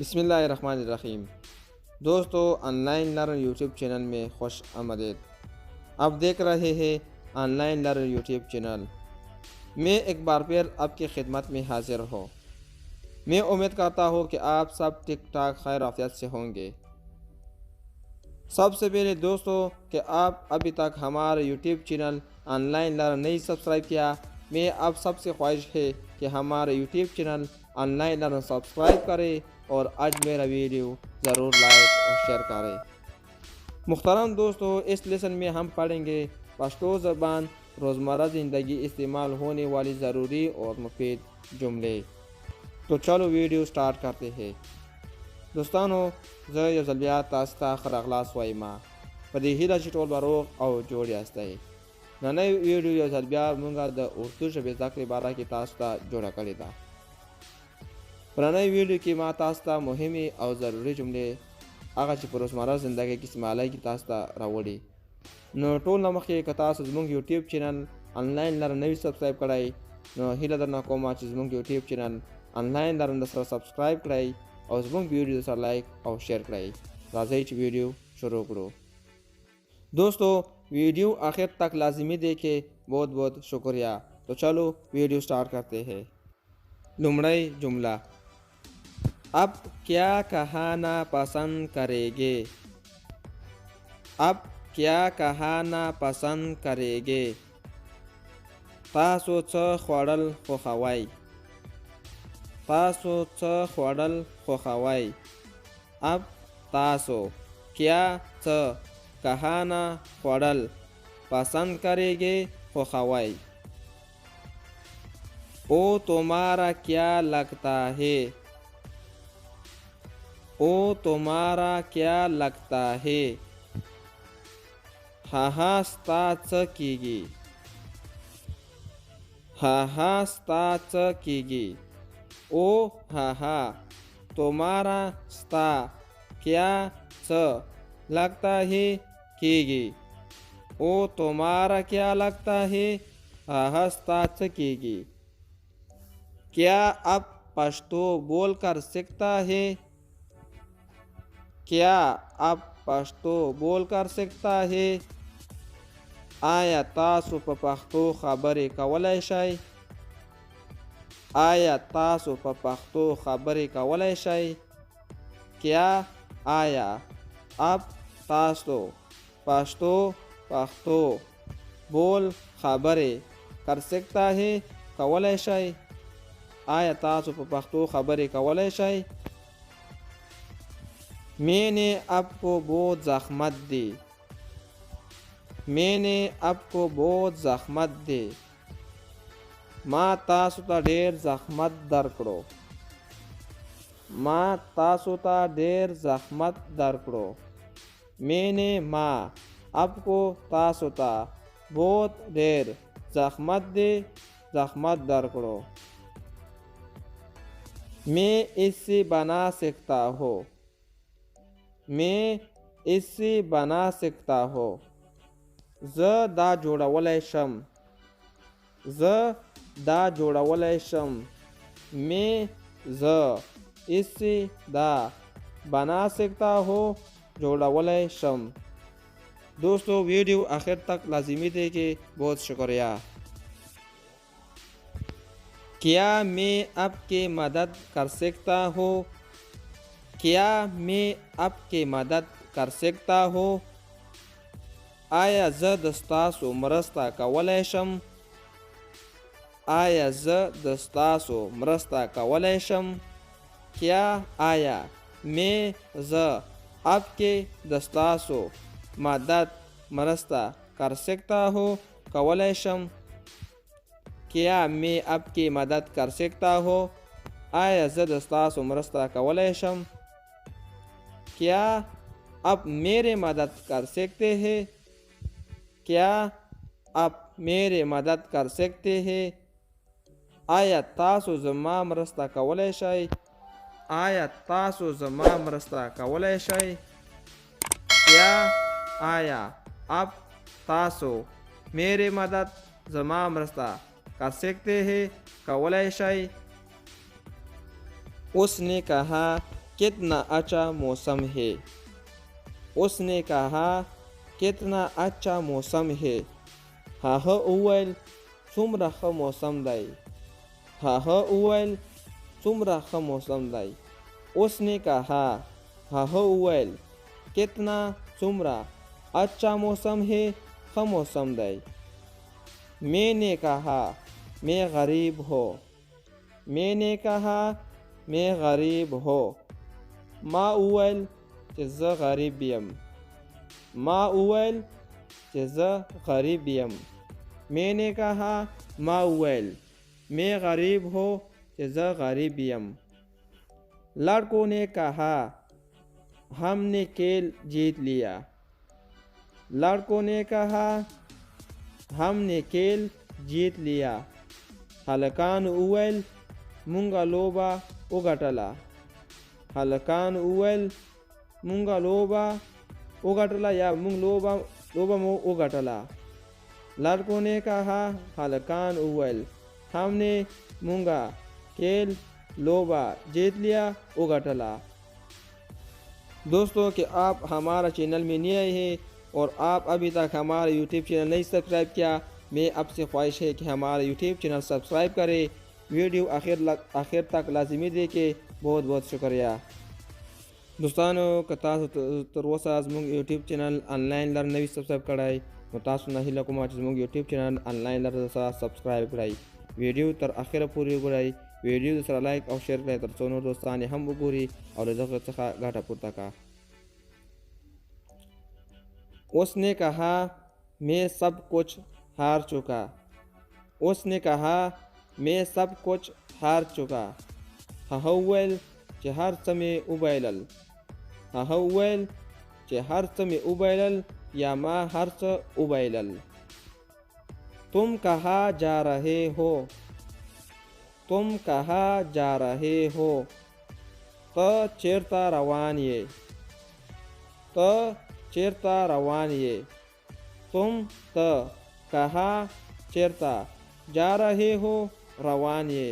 बिस्मिल्लाहिर्रहमानिर्रहीम। दोस्तों, online learn YouTube channel में खुश आमदीद। आप देख रहे हैं ऑनलाइन लर्न यूट्यूब चैनल। मैं एक बार फिर आपकी खिदमत में हाजिर हूँ। मैं उम्मीद करता हूँ कि आप सब ठीक ठाक खैर आफियत से होंगे। सबसे पहले दोस्तों, कि आप अभी तक हमारे यूट्यूब चैनल ऑनलाइन लर्न नहीं सब्सक्राइब किया, मैं आप सबसे ख्वाहिश है कि हमारे YouTube channel online learn subscribe करें और आज मेरा वीडियो ज़रूर लाइक और शेयर करें। मुख्तरम दोस्तों, इस लेसन में हम पढ़ेंगे पश्तो ज़बान रोज़मर्रा ज़िंदगी इस्तेमाल होने वाली ज़रूरी और मुफीद जुमले। तो चलो वीडियो स्टार्ट करते हैं। दोस्तों, زه یو ځل بیا تاسو ته ښه راغلاست وایم په دې هیله چې ټول به روغ او جوړ یاستئ. نننۍ ویډیو یو ځل بیا موږ د اردو ژبې زده کړې باره کې تاسو ته جوړه کړې ده. په نننۍ ویډیو کې ما تاسو ته مهمې او ضروري جملې هغه چې په روزمره زندګۍ کې استعمالیږي تاسو ته راوړي. نو ټول نه مخکې که تاسو زموږ یوټیوب چینل آنلاین لرن نوي سبسکرایب کړئ، نو هیله درنه کوم چې زموږ یوټیوب چینل آنلاین لرن سره سبسکرایب کړئ और زموږ ویډیو سره لایک او شیر کړئ. راځئ چې ویډیو شروع کړو. दोस्तों, वीडियो आखिर तक लाजमी देखें। बहुत बहुत शुक्रिया। तो चलो वीडियो स्टार्ट करते हैं। लुमड़ई जुमला, अब क्या कहना पसंद करेंगे? अब क्या कहना पसंद करेंगे? तासो च ख्वाड़ल खोखवाई। तासो च ख्वाड़ल खोखवाई। अब तासो क्या च कहना ख्वाड़ल पसंद करेंगे खोखवाई। ओ तुम्हारा क्या लगता है? ओ तुम्हारा क्या लगता है? हा स्ता च कीगी। हा स्ता च कीगी। ओ हा तुम्हारा स्ता क्या च लगता है कीगी। ओ तुम्हारा क्या लगता है हा स्ता च कीगी। क्या अब पश्तो बोल कर सकता है? क्या अब पश्तो बोल कर सकता है? आया तासु पे पख्तो खबरें कवलाई शाय। आया तासु पे पख्तो खबरें कवलाई शाय। क्या आया अब तासु पश्तो पख्तो बोल खबरें कर सकता है कवलाई शाय। आया तासु पे पख्तो खबरें कवलाई शाय। मैंने आपको बहुत ज़ख्मत दी। मैंने आपको बहुत ज़ख्मत दी। माँ तासु ता ढेर ज़ख्मत दरकड़ो। माँ तासु ता ढेर ज़ख्मत दरकड़ो। मैंने माँ आपको तासु ता बहुत ढेर ज़ख्मत दी, ज़ख्मत दरकड़ो। मैं इससे बना सकता हूँ। मैं इससे बना सकता हूँ। ज दा जोड़ावलाई शम। ज दा जोड़ावलाई शम। मैं ज इससे दा बना सकता हूँ जोड़ावलाई शम। दोस्तों, वीडियो आखिर तक लाजिमी देखें। बहुत शुक्रिया। क्या मैं आपकी मदद कर सकता हूँ? क्या मैं आपकी मदद कर सकता हूँ? आया ज दस्तासो मरस्ता कवलाई शम। आया ज दस्तासो मरस्ता कवलाई शम। क्या आया मैं ज आपके दस्तासो मदद मरस्ता कर सकता हूँ कवलाई शम। क्या मैं आपकी मदद कर सकता हूँ? आया ज दस्तासो मरस्ता कवलाई शम। क्या आप मेरे मदद कर सकते हैं? क्या आप मेरे मदद कर सकते हैं? आया तासु ज़मा मरस्ता कवलाई शाय। आया तासु ज़मा मरस्ता कवलाई शाय। क्या आया आप तासु मेरे मदद ज़मा मरस्ता कर सकते हैं कवलाई शाय। उसने कहा, कितना अच्छा मौसम है। उसने कहा कितना अच्छा मौसम है। Hahă uwel څومره ښه موسم دی. هغه وویل څومره ښه موسم دی. उसने कहा هغه وویل कितना څومره अच्छा मौसम है ښه موسم دی. मैंने कहा मैं गरीब हो. मैंने कहा मैं गरीब हो. ما وویل چې زه غریب یم. ما وویل چې زه غریب یم. मैंने कहा ما وویل मैं गरीब हो چې زه غریب یم. लड़कों ने कहा हमने खेल जीत लिया. लड़कों ने कहा हमने खेल जीत लिया. هلکان وویل مونږه لوبه وګټله. هلکان وویل مونږه لوبه وګټله یا مونږ لوبه مو وګټله. लड़कों ने कहा हलकान उवल हमने मूंगा खेल लोबा जीत लिया उगटला. दोस्तों कि आप हमारा चैनल में नए आए हैं और आप अभी तक हमारा यूट्यूब चैनल नहीं सब्सक्राइब किया, मैं आपसे ख्वाहिश है कि हमारा यूट्यूब चैनल सब्सक्राइब करें. वीडियो आखिर तक लाजमी देखें. बहुत बहुत शुक्रिया. दोस्तों कता तर वसा ज़मूंग यूट्यूब चैनल ऑनलाइन लर्न नवी सब्सक्राइब कराई तासु नहीं लकुमा ज़मूंग YouTube channel online learn subscribe कराई. वीडियो तर आखिर पूरी गुराई. वीडियो दूसरा लाइक और शेयर कराई तर सोनो दोस्तान हम गुरी और घाटा पुरता का. उसने कहा मैं सब कुछ हार चुका. उसने कहा मैं सब कुछ हार चुका. हहवेल che हर समय उबैलल. हहवेल che हर समय उबैलल या माँ हर्ष उबैलल. तुम कहाँ जा रहे हो. तुम कहाँ जा रहे हो. त चेरता रवान ये. त चेरता रवान ये. तुम त कहाँ चेरता जा रहे हो रवान ये.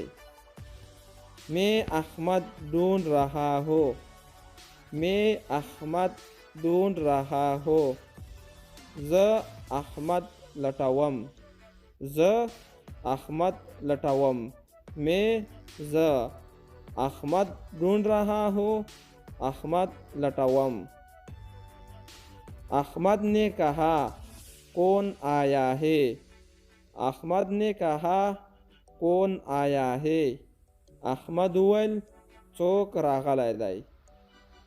मैं अहमद ढूंढ रहा हो. मैं अहमद ढूंढ रहा हो. ज अहमद लटावम. ज अहमद लटावम. मैं ज अहमद ढूंढ रहा हो. अहमद लटावम. अहमद ने कहा कौन आया है. अहमद ने कहा कौन आया है. अहमद उवल चौक रागलाई दाई.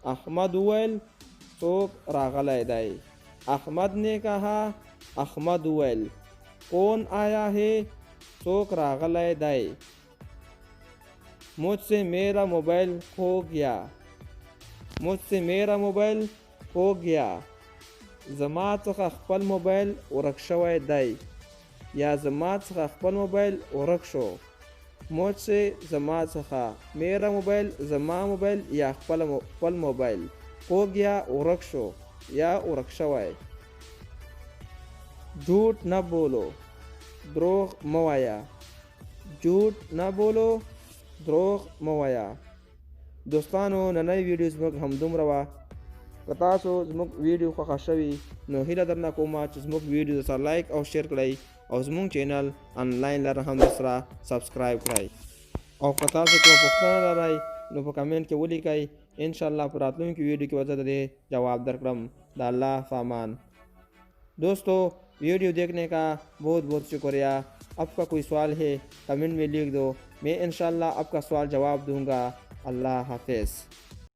अहमद उवल चौक रागलाई दाई. अहमद ने कहा अहमद उवल कौन आया है चौक रागलाई दाई. मुझसे मेरा मोबाइल खो गया. मुझसे मेरा मोबाइल खो गया. जमा څخه خپل मोबाइल ورک شوی دی या जमा څخه خپل मोबाइल ورک شو. मुझसे जमा څخه मेरा मोबाइल जमा मोबाइल या خپل मोबाइल खो गया ورک شو या ورک شوی. झूठ न बोलो دروغ مه وایه. झूठ न बोलो دروغ مه وایه. دوستانو نننۍ ویډیو زموږ همدومره وه. که تاسو زموږ ویډیو خوښه شوي نو هیله درنه کومه چې زموږ ویډیو سره لایک او شیر کړئ او زموږ چینل آنلاین لر هم سره سبسکرایب کړئ. او که تاسو کومه پوښتنه لرئ نو په کمنټ کې ولیکئ. انشاءالله په راتلونکي ویډیو کې به زه د دې जवाब درکړم. د الله فامان. दोस्तों वीडियो देखने का बहुत बहुत शुक्रिया. आपका कोई सवाल है कमेंट में लिख दो. मैं इंशाल्लाह आपका सवाल जवाब दूंगा. अल्लाह हाफिज़.